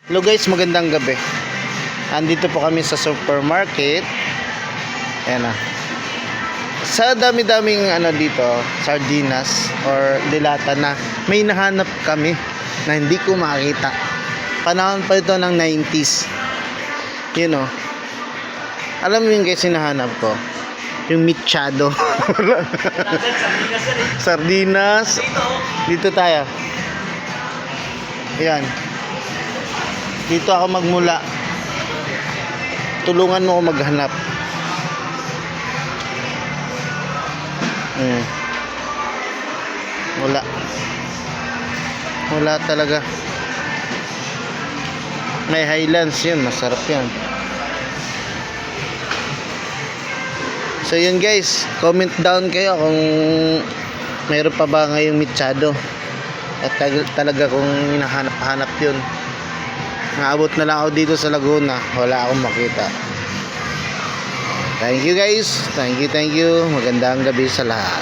Hello guys, magandang gabi. Andito po kami sa supermarket. Ayan na. Sa dami-daming dito, sardinas or dilata na may nahanap kami na hindi ko makita. Panahon pa ito ng 90s. You know. Alam mo yung guys, hinahanap ko? Yung mechado. Sardinas. Dito tayo. Ayan. Dito ako magmula. Tulungan mo ako maghanap. Wala talaga. May Highlands yun, masarap yan. So yun guys, comment down kayo kung mayroon pa ba ngayong mechado. At talaga kung hinahanap-hanap yun. Naabot na lang ako dito sa Laguna, wala akong makita. Thank you guys. Thank you. Magandang gabi sa lahat.